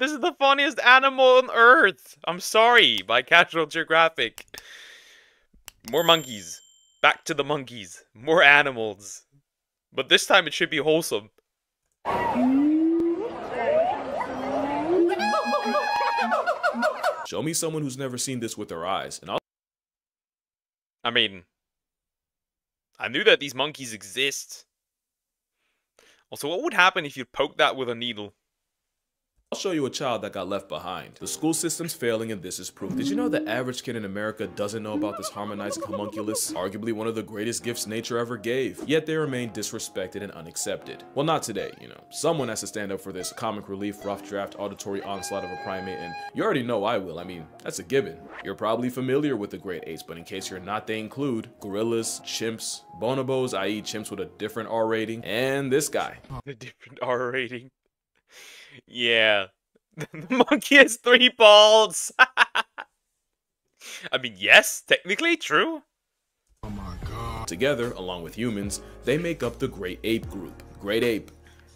This is the funniest animal on Earth. I'm sorry, by Casual Geographic. More monkeys. Back to the monkeys. More animals. But this time it should be wholesome. Show me someone who's never seen this with their eyes, and I mean, I knew that these monkeys exist. Also, what would happen if you poke that with a needle? I'll show you a child that got left behind. The school system's failing and this is proof. Did you know the average kid in America doesn't know about this harmonizing homunculus? Arguably one of the greatest gifts nature ever gave. Yet they remain disrespected and unaccepted. Well, not today, you know. Someone has to stand up for this comic relief, rough draft, auditory onslaught of a primate, and you already know I will. I mean, that's a given. You're probably familiar with the great apes, but in case you're not, they include gorillas, chimps, bonobos, i.e. chimps with a different R rating, and this guy. The different R rating. Yeah. The monkey has 3 balls. I mean, yes, technically true. Oh my god. Together, along with humans, they make up the Great Ape group. Great Ape.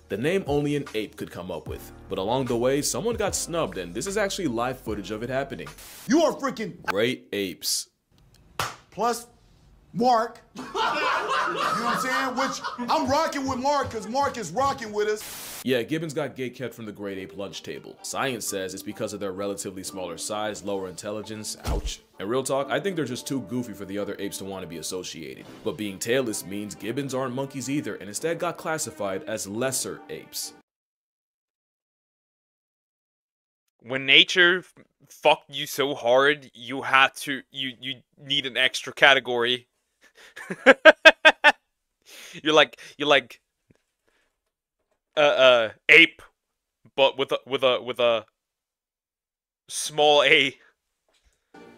The name only an ape could come up with. But along the way, someone got snubbed, and this is actually live footage of it happening. You are freaking Great apes. plus Mark. You know what I'm saying? Which I'm rocking with Mark because Mark is rocking with us. Yeah, gibbons got gatekept from the great ape lunch table. Science says it's because of their relatively smaller size, lower intelligence, ouch. And real talk, I think they're just too goofy for the other apes to want to be associated. But being tailless means gibbons aren't monkeys either and instead got classified as lesser apes. When nature fucked you so hard, you had to, you need an extra category. You're like ape, but with a small a.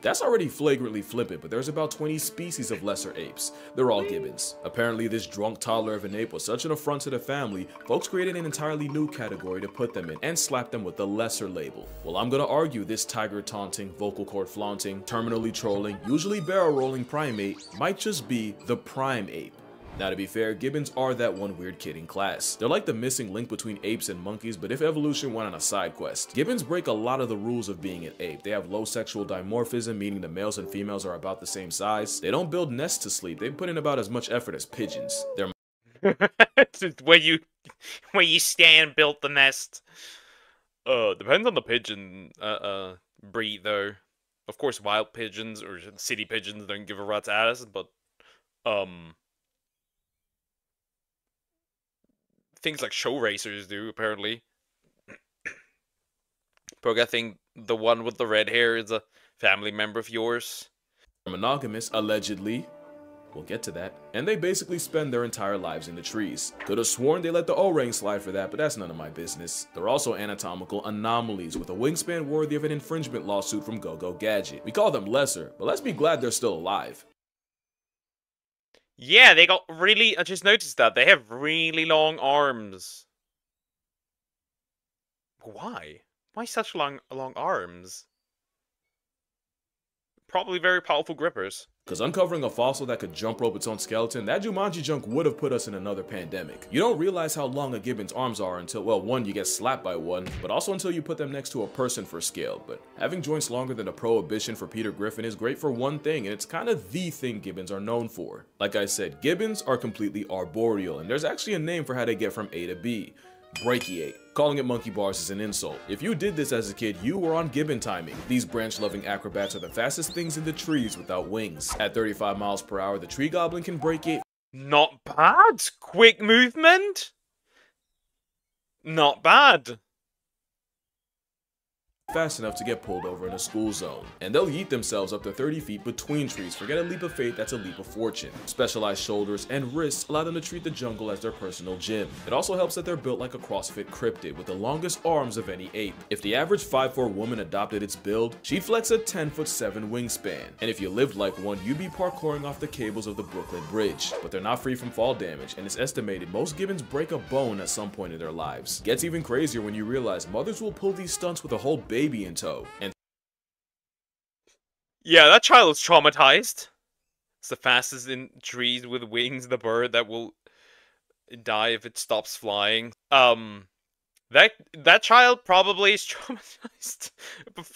That's already flagrantly flippant, but there's about 20 species of lesser apes. They're all gibbons. Apparently this drunk toddler of an ape was such an affront to the family, folks created an entirely new category to put them in and slapped them with the lesser label. Well, I'm gonna argue this tiger taunting, vocal cord flaunting, terminally trolling, usually barrel rolling primate might just be the prime ape. Now to be fair, gibbons are that one weird kid in class. They're like the missing link between apes and monkeys, but if evolution went on a side quest. Gibbons break a lot of the rules of being an ape. They have low sexual dimorphism, meaning the males and females are about the same size. They don't build nests to sleep. They put in about as much effort as pigeons. They're where you stand built the nest. Depends on the pigeon breed though. Of course, wild pigeons or city pigeons don't give a rat's ass, but things like show racers do, apparently. But I think the one with the red hair is a family member of yours. monogamous, allegedly. We'll get to that. And they basically spend their entire lives in the trees. Could have sworn they let the O-ring slide for that, but that's none of my business. They're also anatomical anomalies with a wingspan worthy of an infringement lawsuit from Go-Go Gadget. We call them lesser, but let's be glad they're still alive. Yeah, they got really... I just noticed that. They have really long arms. Why? Why such long arms? Probably very powerful grippers. Because uncovering a fossil that could jump rope its own skeleton, that Jumanji junk would have put us in another pandemic. You don't realize how long a gibbon's arms are until, well, one, you get slapped by one, but also until you put them next to a person for scale. But having joints longer than a prohibition for Peter Griffin is great for one thing, and it's kind of the thing gibbons are known for. Like I said, gibbons are completely arboreal, and there's actually a name for how they get from A to B. Brachiate. Calling it monkey bars is an insult. If you did this as a kid, you were on gibbon timing. These branch-loving acrobats are the fastest things in the trees without wings. At 35 miles per hour, the tree goblin can brachiate. Not bad. Quick movement. Not bad. Fast enough to get pulled over in a school zone. And they'll yeet themselves up to 30 feet between trees. Forget a leap of faith, that's a leap of fortune. Specialized shoulders and wrists allow them to treat the jungle as their personal gym. It also helps that they're built like a CrossFit cryptid with the longest arms of any ape. If the average 5'4" woman adopted its build, she'd flex a 10'7" wingspan. And if you lived like one, you'd be parkouring off the cables of the Brooklyn Bridge. But they're not free from fall damage, and it's estimated most gibbons break a bone at some point in their lives. Gets even crazier when you realize mothers will pull these stunts with a whole baby in tow. And yeah, that child is traumatized. It's the fastest in trees with wings, the bird that will die if it stops flying. That child probably is traumatized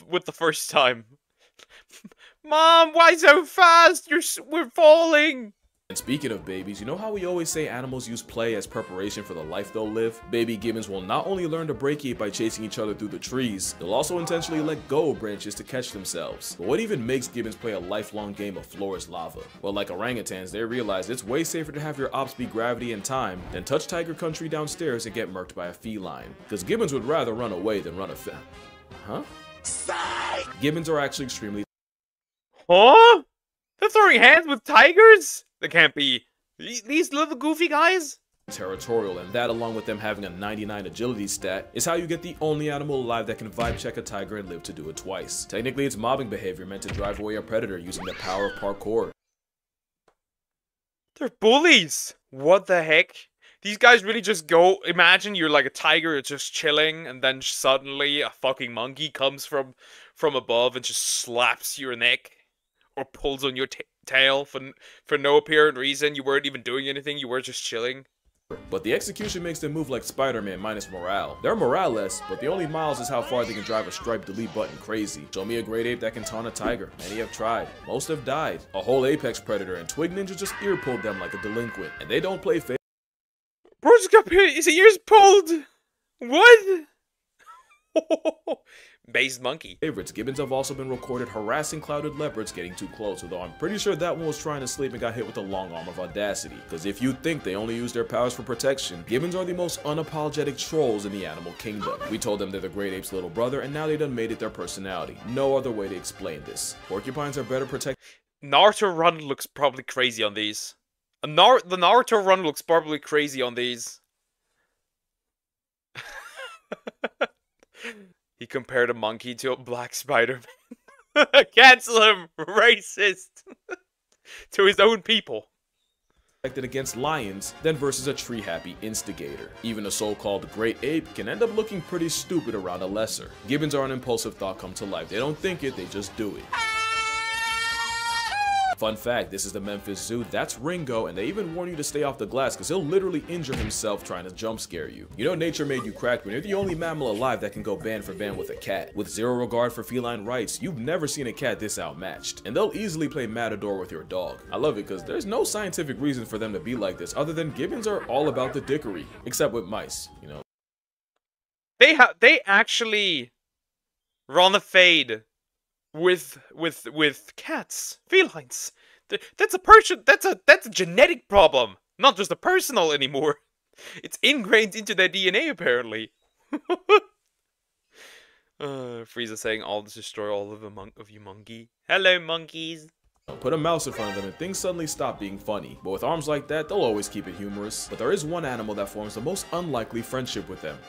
with the first time. Mom, why so fast? We're falling. And speaking of babies, you know how we always say animals use play as preparation for the life they'll live? Baby gibbons will not only learn to brachiate by chasing each other through the trees, they'll also intentionally let go of branches to catch themselves. But what even makes gibbons play a lifelong game of floor is lava? Well, like orangutans, they realize it's way safer to have your ops be gravity and time than touch tiger country downstairs and get murked by a feline. Because gibbons would rather run away than run Huh? Gibbons are actually extremely Huh? They're throwing hands with tigers? They can't be these little goofy guys? territorial, and that, along with them having a 99 agility stat, is how you get the only animal alive that can vibe check a tiger and live to do it twice. Technically, it's mobbing behavior meant to drive away a predator using the power of parkour. They're bullies! What the heck? These guys really just go, imagine you're like a tiger, it's just chilling, and then suddenly a fucking monkey comes from above and just slaps your neck, or pulls on your tail for no apparent reason. You weren't even doing anything, you were just chilling. But the execution makes them move like Spider-Man minus morale. They're morale-less, but the only miles is how far they can drive a stripe delete button crazy. Show me a great ape that can taunt a tiger. Many have tried. Most have died. A whole apex predator and Twig Ninja just ear-pulled them like a delinquent. And they don't play fair. Bro's got his ears pulled! What? Based monkey. Favorites. Gibbons have also been recorded harassing clouded leopards getting too close, although I'm pretty sure that one was trying to sleep and got hit with a long arm of audacity. Because if you think they only use their powers for protection, Gibbons are the most unapologetic trolls in the animal kingdom. We told them they're the great ape's little brother, and now they done made it their personality. No other way to explain this. Porcupines are better protected. Naruto Run looks probably crazy on these. The Naruto Run looks probably crazy on these. He compared a monkey to a black Spider-Man. Cancel him! Racist! To his own people. Against lions than versus a tree-happy instigator. Even a so-called great ape can end up looking pretty stupid around a lesser. Gibbons are an impulsive thought come to life. They don't think it, they just do it. Fun fact, this is the Memphis Zoo, that's Ringo, and they even warn you to stay off the glass because he'll literally injure himself trying to jump scare you. You know nature made you cracked when you're the only mammal alive that can go band for band with a cat. With zero regard for feline rights, you've never seen a cat this outmatched. And they'll easily play Matador with your dog. I love it because there's no scientific reason for them to be like this other than Gibbons are all about the dickery. Except with mice, you know. They actually run a fade with cats, felines. That's a genetic problem, not just a personal anymore. It's ingrained into their DNA apparently. Frieza saying, "I'll destroy all of you monkey." Hello monkeys. Put a mouse in front of them and things suddenly stop being funny. But with arms like that, they'll always keep it humorous. But there is one animal that forms the most unlikely friendship with them.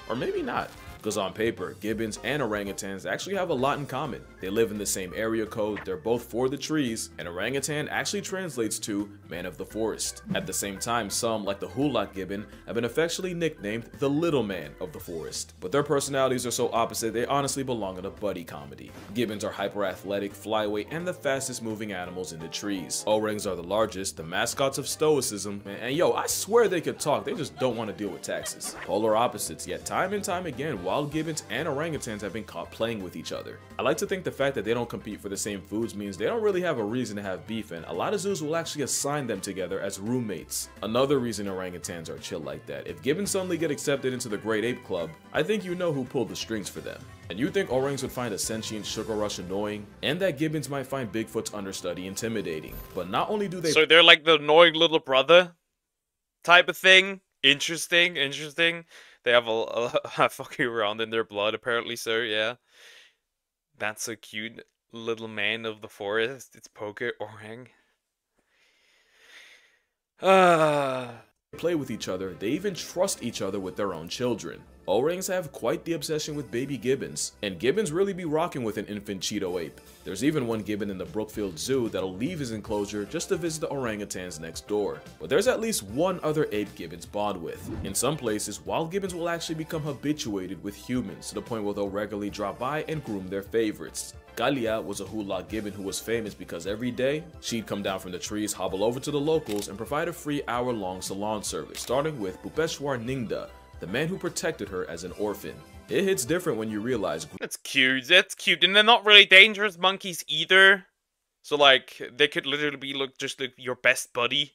Or maybe not. Because on paper, gibbons and orangutans actually have a lot in common. They live in the same area code, they're both for the trees, and orangutan actually translates to man of the forest. At the same time, some, like the Hulak gibbon, have been affectionately nicknamed the little man of the forest. But their personalities are so opposite, they honestly belong in a buddy comedy. Gibbons are hyper athletic, flyweight, and the fastest moving animals in the trees. Orangs are the largest, the mascots of stoicism, and yo, I swear they could talk, they just don't want to deal with taxes. Polar opposites, yet time and time again, wild gibbons and orangutans have been caught playing with each other. I like to think the fact that they don't compete for the same foods means they don't really have a reason to have beef, and a lot of zoos will actually assign them together as roommates. Another reason orangutans are chill like that. If gibbons suddenly get accepted into the Great Ape Club, I think you know who pulled the strings for them. And you think orangs would find a sentient sugar rush annoying, and that gibbons might find Bigfoot's understudy intimidating. But not only do they— So they're like the annoying little brother type of thing? Interesting. They have a fucking around in their blood, apparently, so yeah. That's a cute little man of the forest. It's Poke Orang. play with each other, they even trust each other with their own children. Orangs have quite the obsession with baby gibbons, and gibbons really be rocking with an infant Cheeto ape. There's even one gibbon in the Brookfield Zoo that'll leave his enclosure just to visit the orangutans next door. But there's at least one other ape gibbons bond with. In some places, wild gibbons will actually become habituated with humans to the point where they'll regularly drop by and groom their favorites. Galia was a Hulak gibbon who was famous because every day, she'd come down from the trees, hobble over to the locals, and provide a free hour-long salon service, starting with Bupeshwar Ningda, the man who protected her as an orphan. It hits different when you realize That's cute. That's cute. And they're not really dangerous monkeys either. So, like, they could literally be just like your best buddy.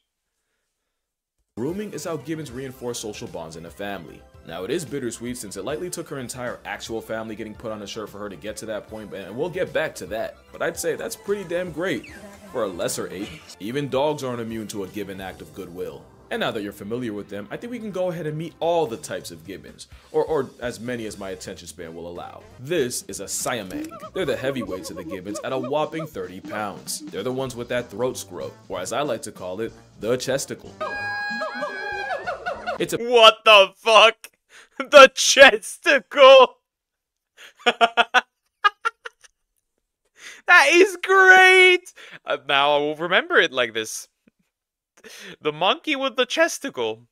grooming is how gibbons reinforce social bonds in a family. Now, it is bittersweet since it likely took her entire actual family getting put on a shirt for her to get to that point, and we'll get back to that. But I'd say that's pretty damn great for a lesser ape. Even dogs aren't immune to a gibbon act of goodwill. And now that you're familiar with them, I think we can go ahead and meet all the types of gibbons, or as many as my attention span will allow. This is a Siamang. They're the heavyweights of the gibbons at a whopping 30 pounds. They're the ones with that throat scrub, or as I like to call it, the chesticle. It's a What the fuck? The chesticle! That is great! Now I will remember it like this. The monkey with the chesticle.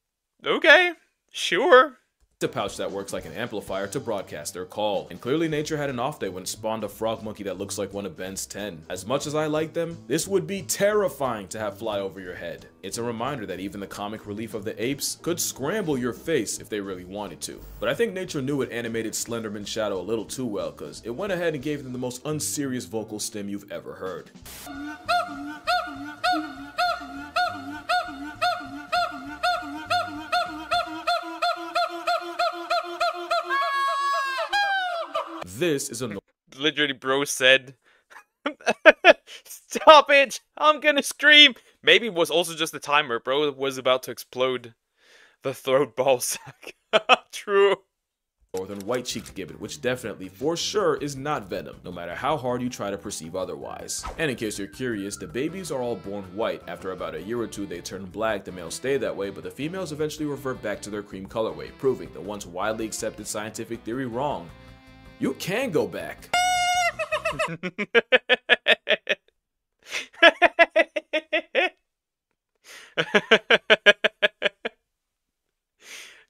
Okay, sure. a pouch that works like an amplifier to broadcast their call. And clearly nature had an off day when it spawned a frog monkey that looks like one of Ben's 10. As much as I like them, this would be terrifying to have fly over your head. It's a reminder that even the comic relief of the apes could scramble your face if they really wanted to. But I think nature knew it animated Slenderman's shadow a little too well, cause it went ahead and gave them the most unserious vocal stim you've ever heard. This is a Literally, bro said, "Stop it! I'm gonna scream." Maybe it was also just the timer. Bro was about to explode the throat ball sack. True. northern white-cheeked gibbon, which definitely, for sure, is not venom, no matter how hard you try to perceive otherwise. And in case you're curious, the babies are all born white. After about a year or two, they turn black. The males stay that way, but the females eventually revert back to their cream colorway, proving the once widely accepted scientific theory wrong. You can go back.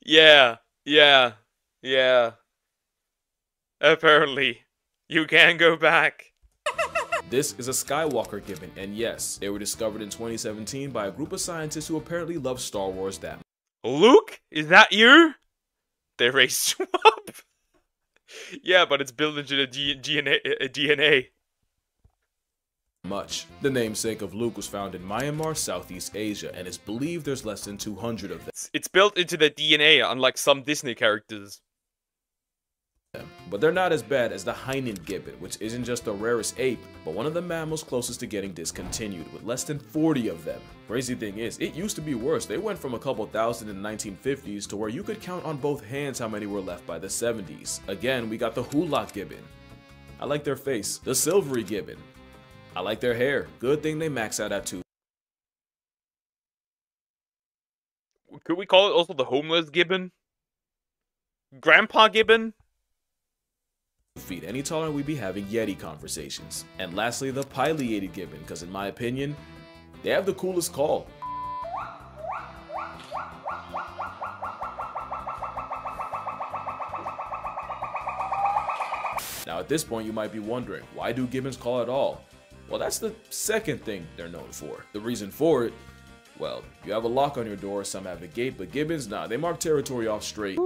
Yeah. Apparently, you can go back. This is a Skywalker gibbon, and yes, they were discovered in 2017 by a group of scientists who apparently love Star Wars that much. Luke, is that you? They raised you up. Yeah, but it's built into the DNA. The namesake of Luke was found in Myanmar, Southeast Asia, and it's believed there's less than 200 of them. It's built into the DNA, unlike some Disney characters. But they're not as bad as the Hainan gibbon, which isn't just the rarest ape, but one of the mammals closest to getting discontinued, with less than 40 of them. Crazy thing is, it used to be worse. They went from a couple thousand in the 1950s to where you could count on both hands how many were left by the 70s. Again, we got the Hulak gibbon. I like their face. The Silvery gibbon. I like their hair. Good thing they max out at 2. Could we call it also the homeless gibbon? Grandpa gibbon? feet. Any taller, we'd be having Yeti conversations. And lastly, the pileated gibbon, because in my opinion, they have the coolest call. Now at this point you might be wondering, why do gibbons call at all? Well, that's the second thing they're known for. The reason for it, well, you have a lock on your door, some have a gate, but gibbons, nah, they mark territory off straight.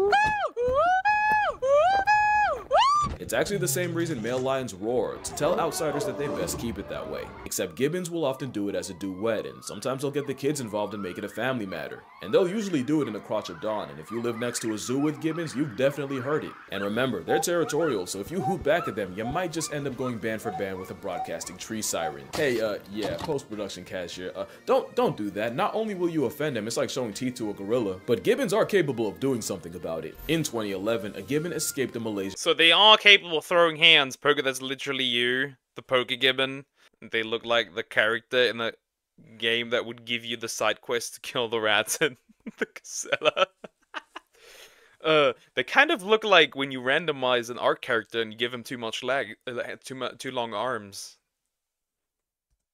It's actually the same reason male lions roar, to tell outsiders that they best keep it that way. Except gibbons will often do it as a duet, and sometimes they'll get the kids involved and make it a family matter. And they'll usually do it in the crotch of dawn, and if you live next to a zoo with gibbons, you've definitely heard it. And remember, they're territorial, so if you hoot back at them, you might just end up going band for band with a broadcasting tree siren. Hey, yeah, post-production cashier, don't do that. Not only will you offend them, it's like showing teeth to a gorilla, but gibbons are capable of doing something about it. In 2011, a gibbon escaped a Malaysian. So they are capable of throwing hands. Poker, that's literally you. The poker gibbon. They look like the character in a game that would give you the side quest to kill the rats and the Casella. They kind of look like when you randomize an art character and you give him too much leg, too long arms.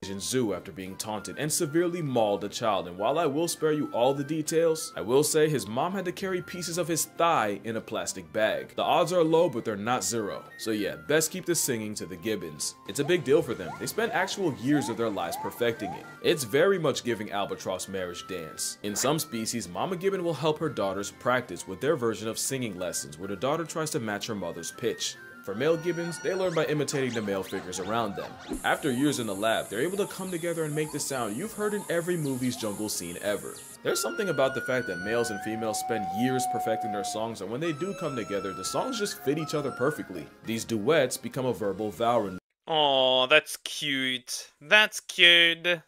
zoo after being taunted and severely mauled a child, and while I will spare you all the details, I will say his mom had to carry pieces of his thigh in a plastic bag. The odds are low, but they're not zero. So yeah, best keep the singing to the Gibbons. It's a big deal for them. They spent actual years of their lives perfecting it. It's very much giving albatross marriage dance. In some species, Mama Gibbon will help her daughters practice with their version of singing lessons, where the daughter tries to match her mother's pitch. For male gibbons, they learn by imitating the male figures around them. After years in the lab, they're able to come together and make the sound you've heard in every movie's jungle scene ever. There's something about the fact that males and females spend years perfecting their songs, and when they do come together, the songs just fit each other perfectly. These duets become a verbal vow. Oh, that's cute. That's cute.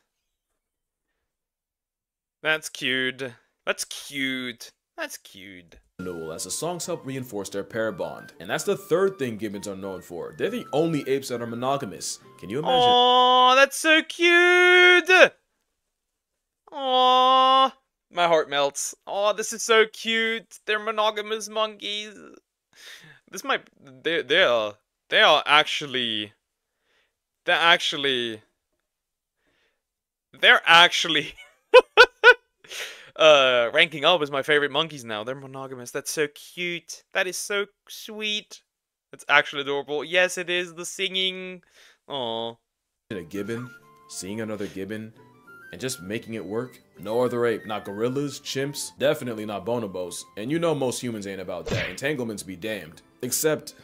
That's cute. That's cute. That's cute. As the songs help reinforce their pair bond. And that's the third thing gibbons are known for. They're the only apes that are monogamous. Can you imagine? Oh, that's so cute! Oh, my heart melts. Oh, this is so cute. They're monogamous monkeys. This might they are actually ranking up as my favorite monkeys now. They're monogamous. That's so cute. That is so sweet. It's actually adorable. Yes, it is. The singing. Aww. A gibbon, seeing another gibbon, and just making it work. No other ape, not gorillas, chimps, definitely not bonobos. And you know most humans ain't about that. Entanglements be damned. Except,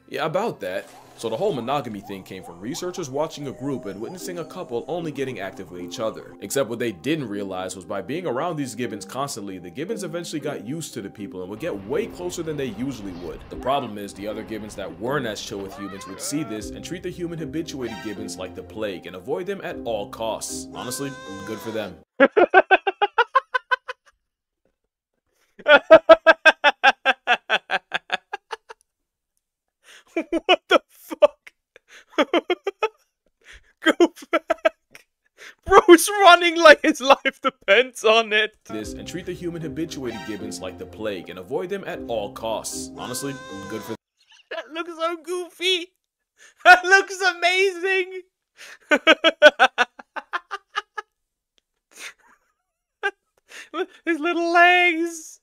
yeah, about that. So the whole monogamy thing came from researchers watching a group and witnessing a couple only getting active with each other. Except what they didn't realize was by being around these gibbons constantly, the gibbons eventually got used to the people and would get way closer than they usually would. The problem is the other gibbons that weren't as chill with humans would see this and treat the human habituated gibbons like the plague and avoid them at all costs. Honestly, good for them. What the fuck? Go back. Bro's running like his life depends on it. This and treat the human habituated gibbons like the plague and avoid them at all costs. Honestly, good for them. That looks so goofy. That looks amazing. His little legs.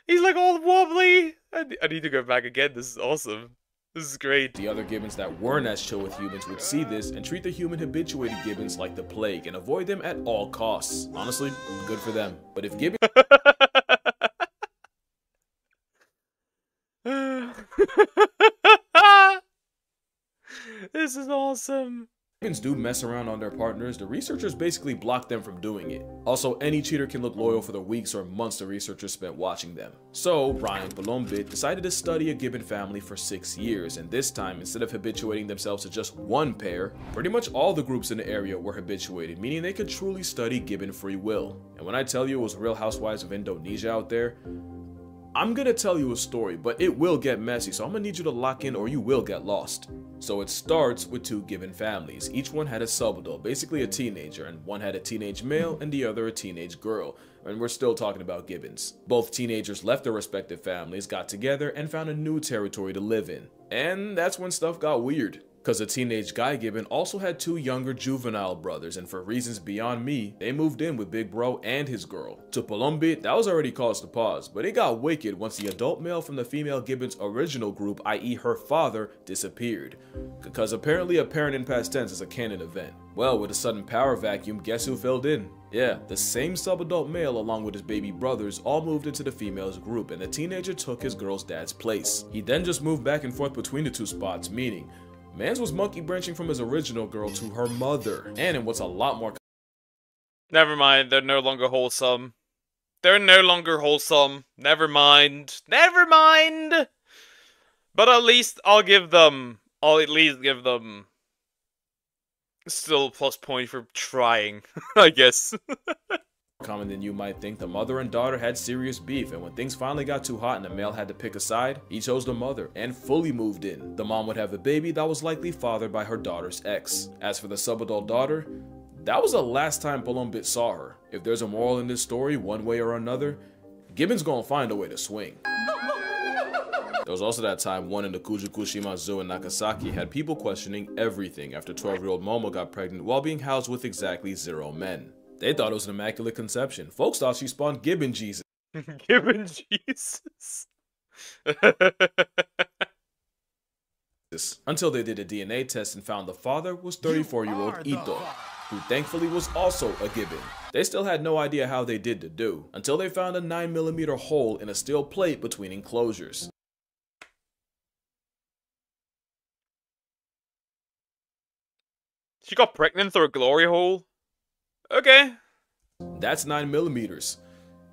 He's like all wobbly. I need to go back again. This is awesome. This is great. The other gibbons that weren't as chill with humans would see this and treat the human habituated gibbons like the plague and avoid them at all costs. Honestly, good for them. But if gibbons This is awesome. do mess around on their partners, the researchers basically block them from doing it. Also, any cheater can look loyal for the weeks or months the researchers spent watching them. So, Brian Palombit decided to study a gibbon family for 6 years, and this time, instead of habituating themselves to just one pair, pretty much all the groups in the area were habituated, meaning they could truly study gibbon free will. And when I tell you it was Real Housewives of Indonesia out there, I'm gonna tell you a story, but it will get messy, so I'm gonna need you to lock in or you will get lost. So it starts with 2 gibbon families. Each one had a subadult, basically a teenager, and one had a teenage male and the other a teenage girl. And we're still talking about gibbons. Both teenagers left their respective families, got together, and found a new territory to live in. And that's when stuff got weird. Cause the teenage guy gibbon also had 2 younger juvenile brothers, and for reasons beyond me, they moved in with Big Bro and his girl. To Palombit, that was already cause to pause, but it got wicked once the adult male from the female gibbon's original group, i.e. her father, disappeared. Because apparently a parent in past tense is a canon event. Well, with a sudden power vacuum, guess who filled in? Yeah, the same subadult male along with his baby brothers all moved into the female's group, and the teenager took his girl's dad's place. He then just moved back and forth between the 2 spots, meaning Mans was monkey branching from his original girl to her mother, and in what's a lot more. Never mind, they're no longer wholesome. They're no longer wholesome. Never mind. Never mind! But at least I'll at least give them still a plus point for trying, I guess. Common than you might think, the mother and daughter had serious beef, and when things finally got too hot and the male had to pick a side, he chose the mother and fully moved in. The mom would have a baby that was likely fathered by her daughter's ex. As for the subadult daughter, that was the last time Palombit saw her. If there's a moral in this story, one way or another, Gibbon's gonna find a way to swing. There was also that time one in the Kujukushima Zoo in Nagasaki had people questioning everything after 12-year-old Momo got pregnant while being housed with exactly 0 men. They thought it was an immaculate conception. Folks thought she spawned Gibbon Jesus. Gibbon Jesus. Until they did a DNA test and found the father was 34-year-old Ito, who thankfully was also a Gibbon. They still had no idea how they did the do, until they found a 9mm hole in a steel plate between enclosures. She got pregnant through a glory hole? Okay. That's 9mm.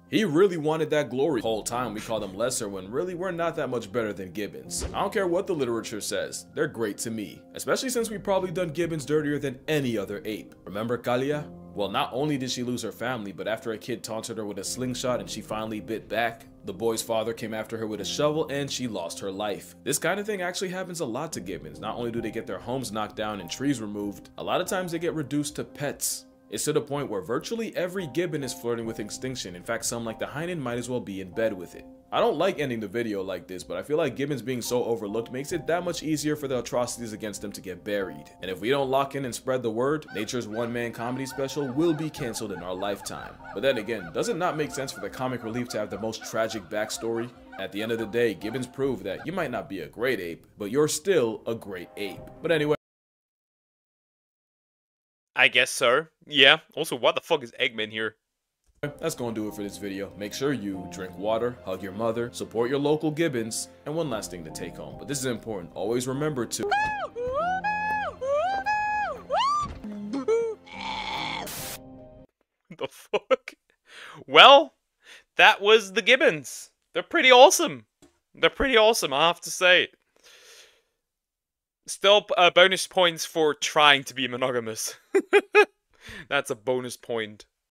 He really wanted that glory. The whole time we call them lesser when really we're not that much better than Gibbons. I don't care what the literature says, they're great to me. Especially since we've probably done Gibbons dirtier than any other ape. Remember Kalia? Well, not only did she lose her family, but after a kid taunted her with a slingshot and she finally bit back, the boy's father came after her with a shovel and she lost her life. This kind of thing actually happens a lot to Gibbons. Not only do they get their homes knocked down and trees removed, a lot of times they get reduced to pets. It's to the point where virtually every Gibbon is flirting with extinction. In fact, some like the Heinen might as well be in bed with it. I don't like ending the video like this, but I feel like Gibbons being so overlooked makes it that much easier for the atrocities against them to get buried. And if we don't lock in and spread the word, Nature's one-man comedy special will be cancelled in our lifetime. But then again, does it not make sense for the comic relief to have the most tragic backstory? At the end of the day, Gibbons prove that you might not be a great ape, but you're still a great ape. But anyway. I guess so. Yeah. Also, what the fuck is Eggman here? That's gonna do it for this video. Make sure you drink water, hug your mother, support your local Gibbons, and one last thing to take home. But this is important. Always remember to... The fuck? Well, that was the Gibbons. They're pretty awesome. They're pretty awesome, I have to say. Still, bonus points for trying to be monogamous. That's a bonus point.